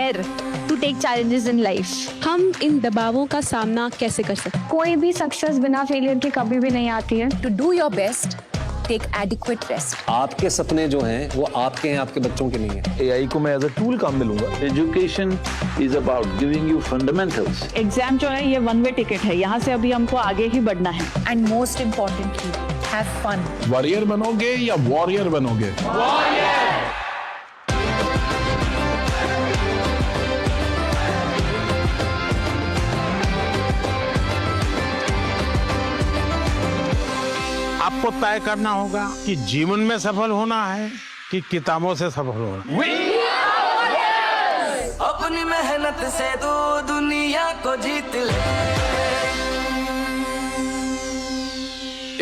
Dare to take challenges in life. हम इन दबावों का सामना कैसे कर सकते हैं? कोई भी सक्सेस बिना फेलियर के कभी भी नहीं आती है। To do your best, take adequate rest. आपके सपने जो हैं वो आपके हैं, आपके बच्चों के नहीं है। AI को मैं एज अ टूल काम में लूंगा। Education is about giving you fundamentals. Exam जो है ये वन वे टिकट है, यहाँ से अभी हमको आगे ही बढ़ना है। And most importantly, have fun. Warrior बनोगे या वॉरियर बनोगे? आपको तय करना होगा कि जीवन में सफल होना है कि किताबों से सफल होना है। अपनी मेहनत से तू दुनिया को जीत ले।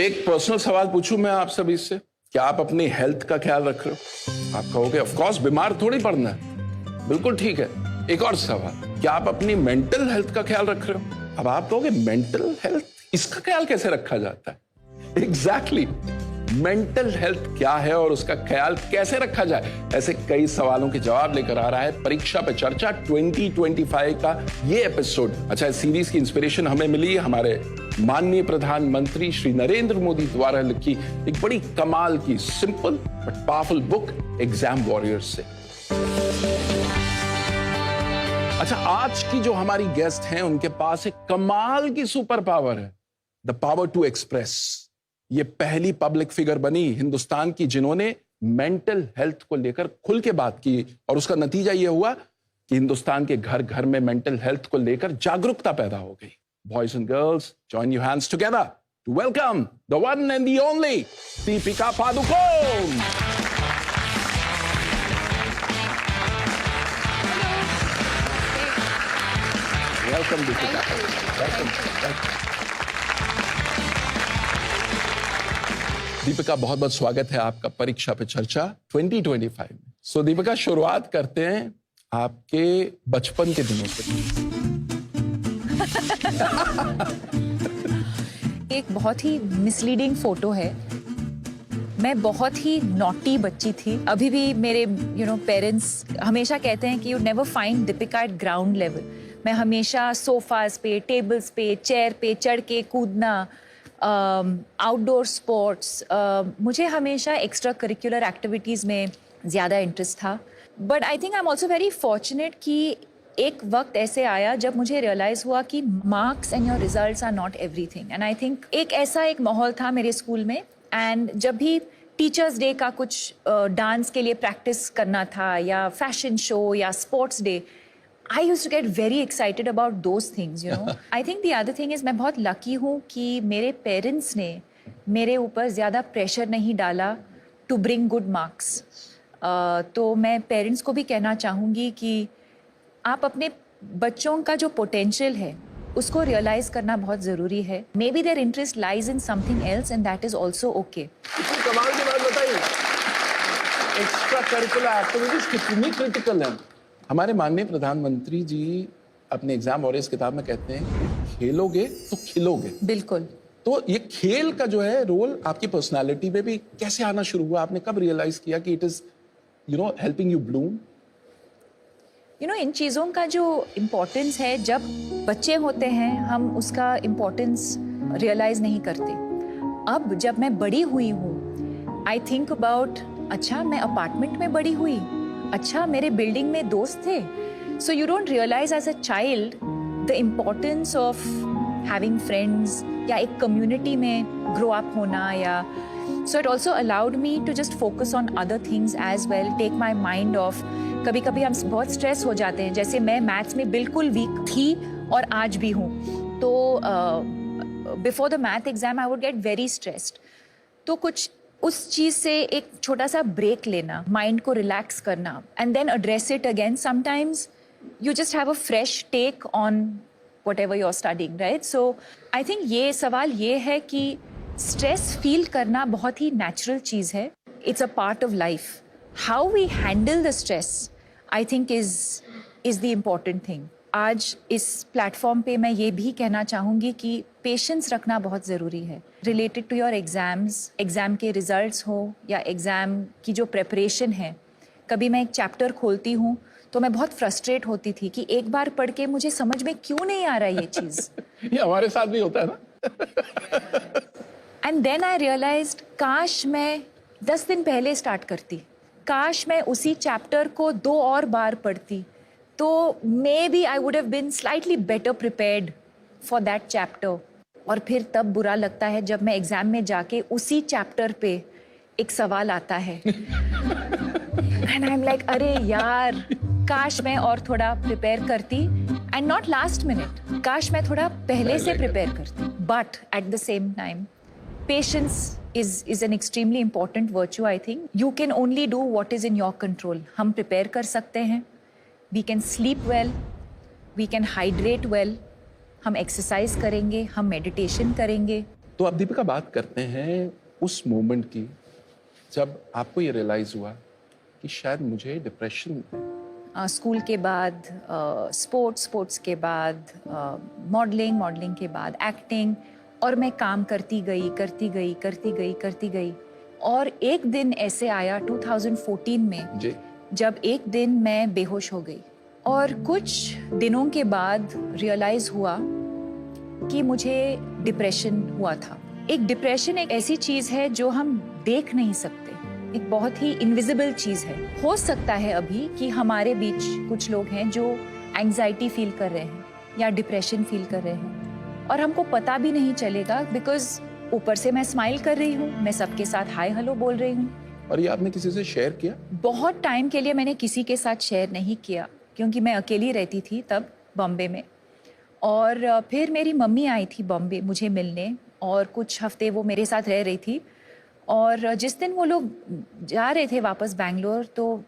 एक पर्सनल सवाल पूछूं मैं आप सभी से, क्या आप अपनी हेल्थ का ख्याल रख रहे हो? आप कहोगे ऑफ कोर्स बीमार थोड़ी पड़ना है, बिल्कुल ठीक है। एक और सवाल, क्या आप अपनी मेंटल हेल्थ का ख्याल रख रहे हो? अब आप कहोगे मेंटल हेल्थ, इसका ख्याल कैसे रखा जाता है? एग्जैक्टली मेंटल हेल्थ क्या है और उसका ख्याल कैसे रखा जाए, ऐसे कई सवालों के जवाब लेकर आ रहा है परीक्षा पे चर्चा 2025 का ये एपिसोड। अच्छा, इस सीरीज की इंस्पिरेशन हमें मिली हमारे माननीय प्रधानमंत्री श्री नरेंद्र मोदी द्वारा लिखी एक बड़ी कमाल की simple but powerful book exam warriors से। अच्छा, आज की जो हमारी गेस्ट हैं उनके पास एक कमाल की सुपर पावर है, द पावर टू एक्सप्रेस। ये पहली पब्लिक फिगर बनी हिंदुस्तान की जिन्होंने मेंटल हेल्थ को लेकर खुल के बात की, और उसका नतीजा ये हुआ कि हिंदुस्तान के घर घर में मेंटल हेल्थ को लेकर जागरूकता पैदा हो गई। Boys and girls, join your hands together to welcome the one and the only Deepika Padukone. Welcome Deepika, welcome. Deepika, बहुत बहुत स्वागत है आपका परीक्षा पे चर्चा 2025 में। सो दीपिका, शुरुआत करते हैं आपके बचपन के दिनों से। एक बहुत ही मिसलीडिंग फोटो है। मैं बहुत ही नॉटी बच्ची थी। अभी भी मेरे पेरेंट्स हमेशा कहते हैं कि you never find Deepika eight ground level. मैं हमेशा सोफास पे, टेबल्स पे, चेयर पे चढ़ के कूदना, आउटडोर स्पोर्ट्स, मुझे हमेशा एक्स्ट्रा करिकुलर एक्टिविटीज़ में ज़्यादा इंटरेस्ट था। But I think I am also very fortunate कि एक वक्त ऐसे आया जब मुझे रियलाइज़ हुआ कि marks and your results are not everything. And I think एक माहौल था मेरे स्कूल में, एंड जब भी टीचर्स डे का कुछ डांस के लिए प्रैक्टिस करना था या फैशन शो या sports day, I used to get very excited about those things, you know. I think the other thing is मैं बहुत लकी हूँ कि मेरे पेरेंट्स ने मेरे ऊपर ज़्यादा प्रेशर नहीं डाला to bring good marks. तो मैं पेरेंट्स को भी कहना चाहूँगी कि आप अपने बच्चों का जो पोटेंशियल है उसको रियलाइज़ करना बहुत ज़रूरी है। Maybe their interest lies in something else and that is also okay. कमाल की बात बताइए, एक्स्ट्रा करिकुलर एक्टिविटीज कितनी क्रिटिकल है। हमारे माननीय प्रधानमंत्री जी अपने एग्जाम वॉरियर्स किताब में कहते हैं खेलोगे तो खिलोगे। बिल्कुल। तो ये खेल का जो है रोल आपकी पर्सनालिटी में भी कैसे आना शुरू हुआ? आपने कब रियलाइज किया कि it is helping you bloom? इन चीज़ों का जो इम्पोर्टेंस है, जब बच्चे होते हैं हम उसका इम्पोर्टेंस रियलाइज नहीं करते। अब जब मैं बड़ी हुई हूँ, आई थिंक अबाउट, अच्छा मैं अपार्टमेंट में बड़ी हुई, अच्छा मेरे बिल्डिंग में दोस्त थे। So you don't realise as a child the importance of having friends या एक कम्युनिटी में ग्रो अप होना, या so it also allowed me to just focus on other things as well, take my mind off. कभी कभी हम बहुत stress हो जाते हैं, जैसे मैं मैथ्स में बिल्कुल वीक थी और आज भी हूँ, तो before the math exam I would get very stressed. तो कुछ उस चीज़ से एक छोटा सा ब्रेक लेना, माइंड को रिलैक्स करना, and then address it again. Sometimes you just have a fresh take on whatever you are studying, right? So I think ये सवाल ये है कि स्ट्रेस फील करना बहुत ही नेचुरल चीज़ है। It's a part of life. How we handle the stress I think is the important thing. आज इस प्लेटफॉर्म पे मैं ये भी कहना चाहूँगी कि पेशेंस रखना बहुत ज़रूरी है related to your exams, exam के रिजल्ट्स हो या एग्ज़ाम की जो प्रेपरेशन है। कभी मैं एक चैप्टर खोलती हूँ तो मैं बहुत फ्रस्ट्रेट होती थी कि एक बार पढ़ के मुझे समझ में क्यों नहीं आ रहा ये चीज़। ये हमारे साथ भी होता है ना। एंड देन आई रियलाइज्ड काश मैं 10 दिन पहले स्टार्ट करती, काश मैं उसी चैप्टर को 2 और बार पढ़ती, तो maybe I would have been slightly better prepared for that chapter. और फिर तब बुरा लगता है जब मैं एग्जाम में जाके उसी चैप्टर पे एक सवाल आता है एंड आई एम लाइक अरे यार, काश मैं और थोड़ा प्रिपेयर करती, एंड नॉट लास्ट मिनट, काश मैं थोड़ा पहले से प्रिपेयर करती। But at the same time patience is an extremely important virtue, I think. You can only do what is in your control. हम prepare कर सकते हैं, we can sleep well, we can hydrate well, हम exercise करेंगे, हम meditation करेंगे। तो अब दीपिका बात करते हैं उस मोमेंट की जब आपको ये रियलाइज हुआ कि शायद मुझे डिप्रेशन, स्कूल के बाद स्पोर्ट्स के बाद मॉडलिंग के बाद एक्टिंग, और मैं काम करती गई। और एक दिन ऐसे आया 2014 में जी, जब एक दिन मैं बेहोश हो गई, और कुछ दिनों के बाद रियलाइज हुआ कि मुझे डिप्रेशन हुआ था। एक डिप्रेशन एक ऐसी चीज है जो हम देख नहीं सकते, एक बहुत ही इनविजिबल चीज है। हो सकता है अभी कि हमारे बीच कुछ लोग हैं जो एंजाइटी फील कर रहे हैं या डिप्रेशन फील कर रहे हैं, और हमको पता भी नहीं चलेगा, बिकॉज ऊपर से मैं स्माइल कर रही हूँ, मैं सबके साथ हाय हेलो बोल रही हूँ। और ये आपने किसी से शेयर किया? बहुत टाइम के लिए मैंने किसी के साथ शेयर नहीं किया, क्योंकि मैं अकेली रहती थी तब बॉम्बे में। और फिर मेरी मम्मी आई थी बॉम्बे मुझे मिलने, और कुछ हफ्ते वो मेरे साथ रह रही थी। और जिस दिन वो लोग जा रहे थे वापस बैंगलोर, तो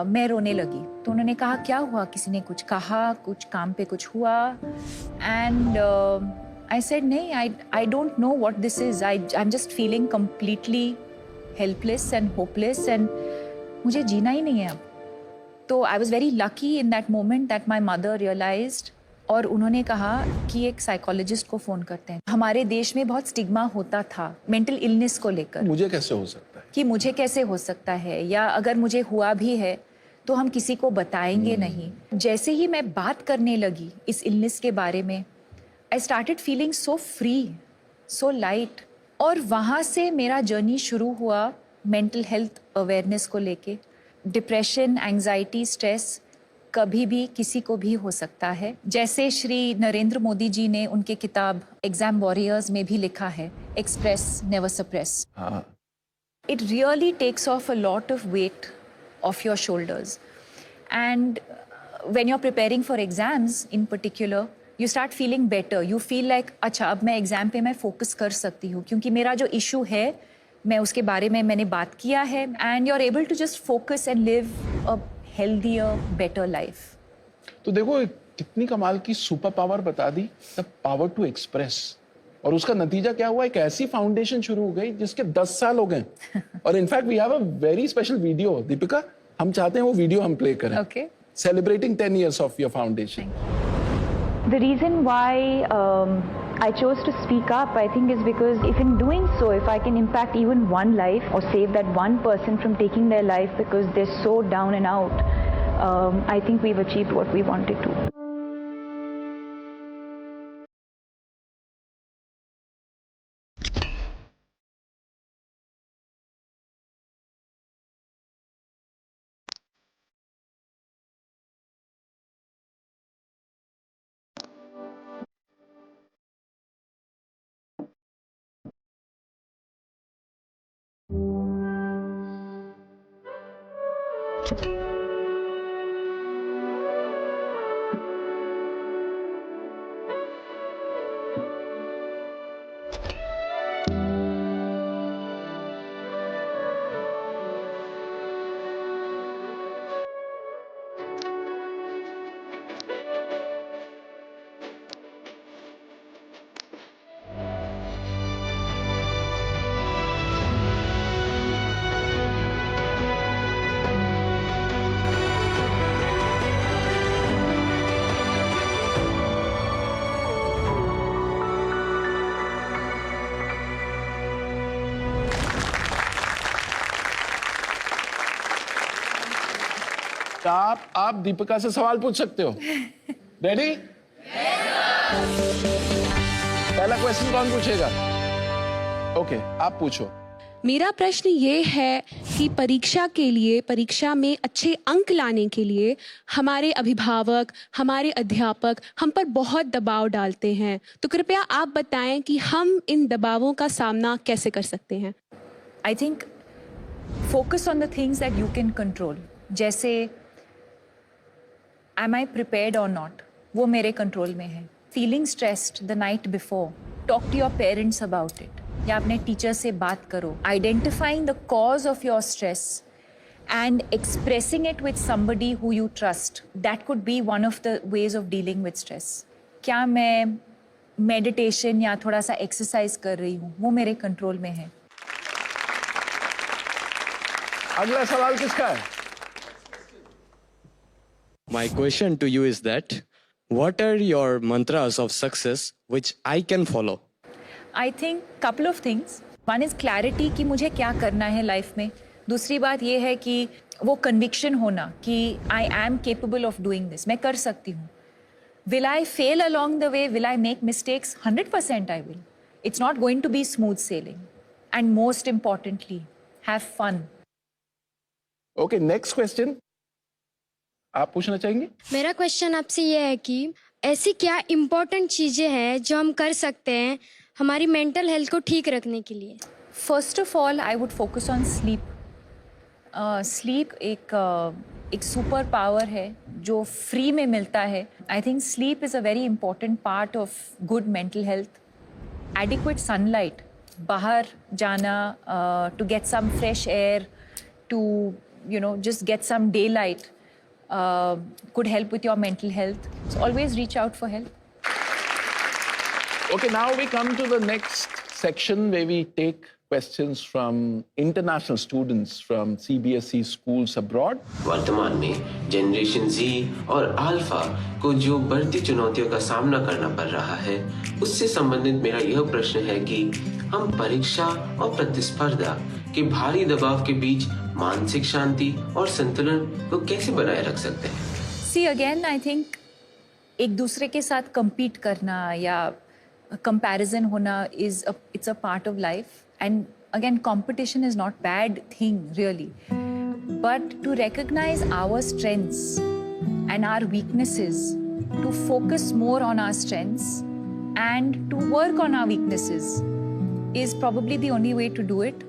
मैं रोने लगी। तो उन्होंने कहा क्या हुआ, किसी ने कुछ कहा, कुछ काम पे कुछ हुआ? एंड आई सेड नहीं, I don't know what this is, I am just feeling completely helpless and hopeless, and मुझे जीना ही नहीं है अब। तो I was very lucky in that moment that my mother realised, और उन्होंने कहा कि एक साइकोलॉजिस्ट को फ़ोन करते हैं। हमारे देश में बहुत स्टिग्मा होता था मेंटल इलनेस को लेकर, मुझे कैसे हो सकता है, कि मुझे कैसे हो सकता है, या अगर मुझे हुआ भी है तो हम किसी को बताएंगे नहीं। जैसे ही मैं बात करने लगी इस इलनेस के बारे में, I started feeling so free, so light. और वहाँ से मेरा जर्नी शुरू हुआ मेंटल हेल्थ अवेयरनेस को लेके। डिप्रेशन, एंजाइटी, स्ट्रेस कभी भी किसी को भी हो सकता है। जैसे श्री नरेंद्र मोदी जी ने उनके किताब एग्जाम वॉरियर्स में भी लिखा है, एक्सप्रेस नेवर सप्रेस। हाँ, It really takes off a lot of weight off your shoulders. And when you're preparing for exams in particular, you start feeling better. You feel like, अच्छा अब मैं exam पे मैं फोकस कर सकती हूँ, क्योंकि मेरा जो इशू है मैं उसके बारे में मैंने बात किया है, and you're able to just focus and live a healthier, better life. तो देखो कितनी कमाल की सुपर पावर बता दी, द पावर टू एक्सप्रेस। और उसका नतीजा क्या हुआ, एक ऐसी फाउंडेशन शुरू हो गई जिसके 10 साल हो गए। और in fact we have a very special video, Deepika, हम चाहते हैं वो वीडियो हम प्ले करें, Okay. Celebrating 10 years of your foundation. The reason why I chose to speak up, I think, is because if in doing so, if I can impact even one life or save that one person from taking their life because they're so down and out, I think we've achieved what we wanted to. आप दीपिका से सवाल पूछ सकते हो। Ready? पहला question कौन पूछेगा? Okay, आप पूछो। मेरा प्रश्न ये है कि परीक्षा में अच्छे अंक लाने के लिए हमारे अभिभावक, हमारे अध्यापक हम पर बहुत दबाव डालते हैं, तो कृपया आप बताएं कि हम इन दबावों का सामना कैसे कर सकते हैं। I think focus on the things that you can control. जैसे am I prepared or not? वो मेरे कंट्रोल में है. Feeling stressed the night before. Talk to your parents about it. या अपने टीचर से बात करो. Identifying the cause of your stress and expressing it with somebody who you trust. That could be one of the ways of dealing with stress. क्या मैं meditation या थोड़ा सा एक्सरसाइज कर रही हूँ, वो मेरे कंट्रोल में है। अगला सवाल किसका है? My question to you is that what are your mantras of success which I can follow? I think couple of things. One is clarity कि मुझे क्या करना है लाइफ में. दूसरी बात ये है कि वो conviction होना कि I am capable of doing this. मैं कर सकती हूँ. Will I fail along the way? Will I make mistakes? 100% I will. It's not going to be smooth sailing. And most importantly, have fun. Okay, next question. आप पूछना चाहेंगे? मेरा question आपसे ये है कि ऐसी क्या इम्पोर्टेंट चीज़ें हैं जो हम कर सकते हैं हमारी मेंटल हेल्थ को ठीक रखने के लिए? First of all, I would focus on sleep. Sleep एक सुपर पावर है जो फ्री में मिलता है. I think sleep is a very important part of good mental health. Adequate sunlight, बाहर जाना, to get some fresh air, to just get some daylight. Could help with your mental health. So always reach out for help. Okay, now we come to the next section where we take questions from international students from CBSE schools abroad. वर्तमान में generation Z और alpha को जो बढ़ती चुनौतियों का सामना करना पड़ रहा है, उससे संबंधित मेरा यह प्रश्न है कि हम परीक्षा और प्रतिस्पर्धा के भारी दबाव के बीच मानसिक शांति और संतुलन को कैसे बनाए रख सकते हैं? See again, I think एक दूसरे के साथ compete करना या comparison होना it's a part of life. And again, competition is not bad thing really. But to recognize our strengths and our weaknesses, to focus more on our strengths and to work on our weaknesses is probably the only way to do it.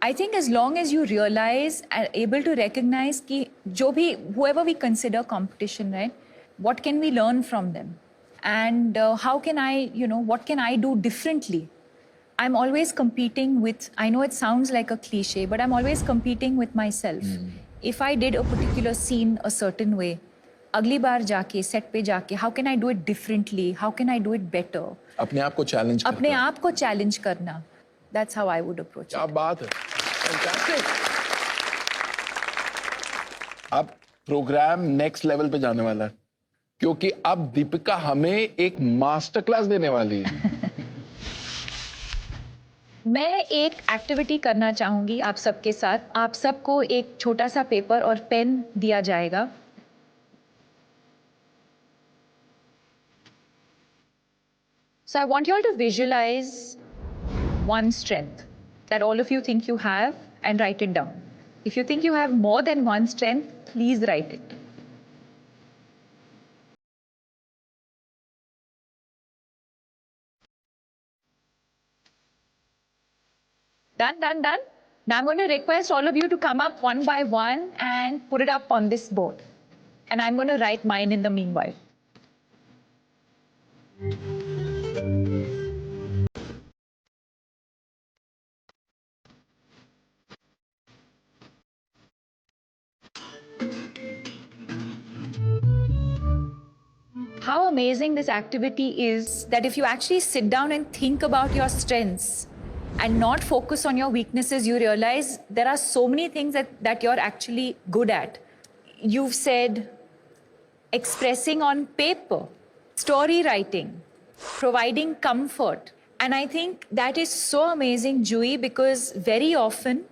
I think as long as you realize and able to recognize कि जो भी whoever we consider competition, right? What can we learn from them? And how can I, what can I do differently? I'm always competing with, I know it sounds like a cliche, but I'm always competing with myself. If I did a particular scene a certain way, अगली बार जाके set पे जाके how can I do it differently? How can I do it better? अपने आप को challenge करना. अपने आप को challenge करना. That's how I would approach it. क्या बात है. Fantastic. अब प्रोग्राम नेक्स्ट लेवल पे जाने वाला है क्योंकि अब दीपिका हमें एक मास्टर क्लास देने वाली है. मैं एक एक्टिविटी करना चाहूँगी आप सबके साथ. आप सबको एक छोटा सा पेपर और पेन दिया जाएगा. So I want you all to visualize one strength that all of you think you have and write it down. If you think you have more than one strength, please write it. Done, done, done. Now I'm going to request all of you to come up one by one and put it up on this board. And I'm going to write mine in the meanwhile. How amazing this activity is that if you actually sit down and think about your strengths and not focus on your weaknesses, you realize there are so many things that you're actually good at. You've said expressing on paper, story writing, providing comfort. And I think that is so amazing, Jui, because very often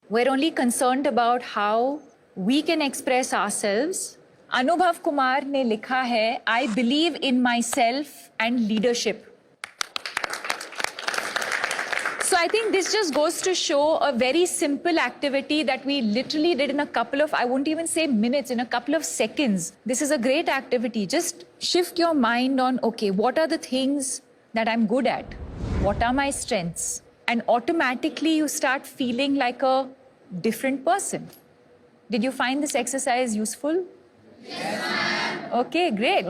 we're only concerned about how we can express ourselves. अनुभव कुमार ने लिखा है, I believe in myself and leadership. So I think this just goes to show a very simple activity that we literally did in a couple of, I won't even say minutes, in a couple of seconds. This is a great activity. Just shift your mind on, okay, what are the things that I'm good at? What are my strengths? And automatically you start feeling like a different person. Did you find this exercise useful? Yes, ma'am. Okay, great.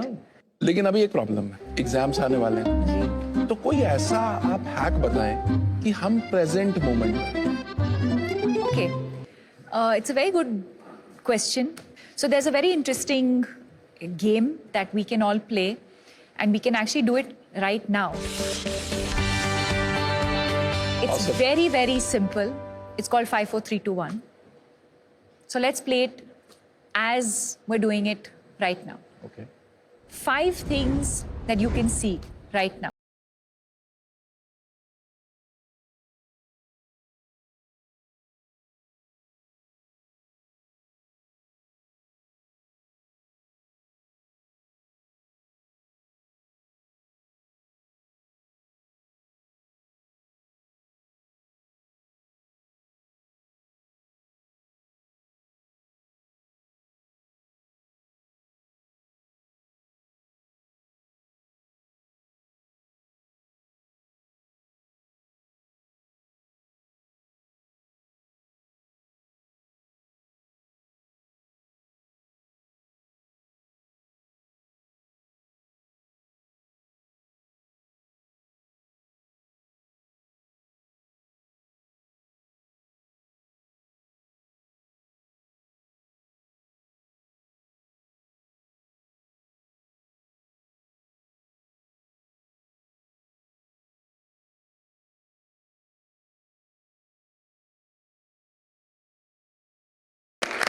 लेकिन अभी एक problem है, exams आने वाले हैं, तो कोई ऐसा आप हैक बताएं कि हम प्रेजेंट मोमेंट में. Okay, it's a very good question. So there's a very interesting game that we can all play, and we can actually do it right now. It's Awesome. very, very simple. It's called 5, 4, 3, 2, 1. So let's play it as we're doing it right now. Okay. 5 things that you can see right now.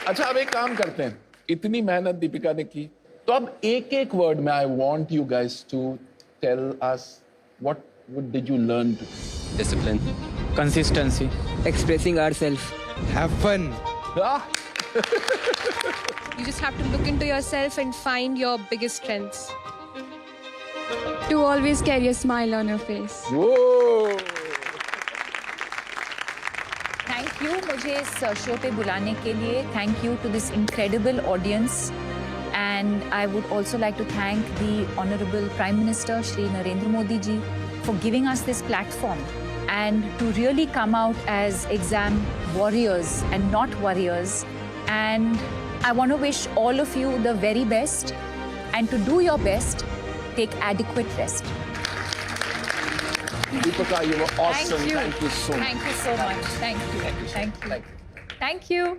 अच्छा, अब एक काम करते हैं, इतनी मेहनत दीपिका ने की, तो अब एक एक वर्ड में I want you guys to tell us what did you learn too. Discipline. Consistency. Expressing ourselves. Have fun. You just have to look into yourself and find your biggest strengths. To always carry a smile on your face. Whoa. Thank you मुझे इस show पे बुलाने के लिए. Thank you to this incredible audience. And I would also like to thank the Honorable Prime Minister Shri Narendra Modi ji for giving us this platform and to really come out as exam warriors and not warriors. And I want to wish all of you the very best, and to do your best, take adequate rest. Deepika, you were awesome. Thank you so much. Thank you so much. Thank you. Thank you. Thank you.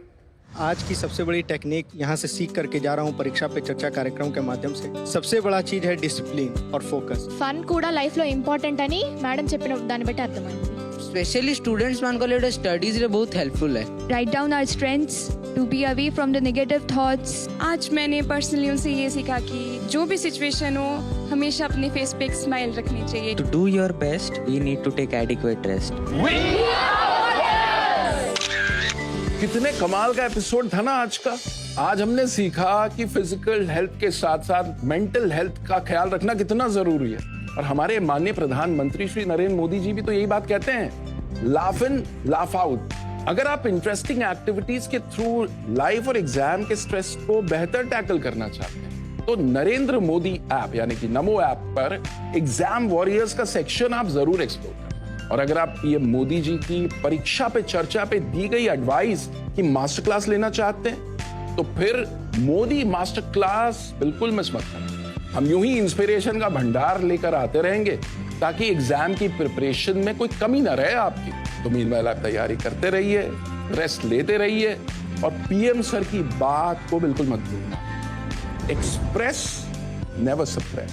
आज की सबसे बड़ी technique यहाँ से सीख करके जा रहा हूँ परीक्षा पे चर्चा कार्यक्रम के माध्यम से. सबसे बड़ा चीज है डिसिप्लिन और फोकस. ఫన్ కూడా లైఫ్ లో ఇంపార్టెంట్ అని మేడం చెప్పిన దాన్ని బట్టి అర్థమైంది. स्पेशली स्टूडेंट्स मान को लिए स्टडीज रे बहुत हेल्पफुल है. Write down our strengths to be away from the negative thoughts. आज मैंने पर्सनली उनसे ये सीखा कि जो भी सिचुएशन हो हमेशा अपने फेस पे एक स्माइल रखनी चाहिए. To do your best, we need to take adequate rest. कितने कमाल का एपिसोड था ना आज का. आज हमने सीखा कि फिजिकल हेल्थ के साथ साथ मेंटल हेल्थ का ख्याल रखना कितना जरूरी है. और हमारे माननीय प्रधानमंत्री श्री नरेंद्र मोदी जी भी तो यही बात कहते हैं, लाफ इन लाफ आउट. अगर आप इंटरेस्टिंग एक्टिविटीज के थ्रू लाइफ और एग्जाम के स्ट्रेस को बेहतर टैकल करना चाहते हैं तो नरेंद्र मोदी ऐप यानी कि नमो ऐप पर एग्जाम वॉरियर्स का सेक्शन आप जरूर एक्सप्लोर करें. और अगर आप ये मोदी जी की परीक्षा पे चर्चा पे दी गई एडवाइस की मास्टर क्लास लेना चाहते हैं तो फिर मोदी मास्टर क्लास बिल्कुल मिस मत करें. हम यूं ही इंस्पिरेशन का भंडार लेकर आते रहेंगे ताकि एग्जाम की प्रिपरेशन में कोई कमी ना रहे आपकी. तो मीनवाइल आप तैयारी करते रहिए, रेस्ट लेते रहिए और पीएम सर की बात को बिल्कुल मत भूलना. Express, never suppress.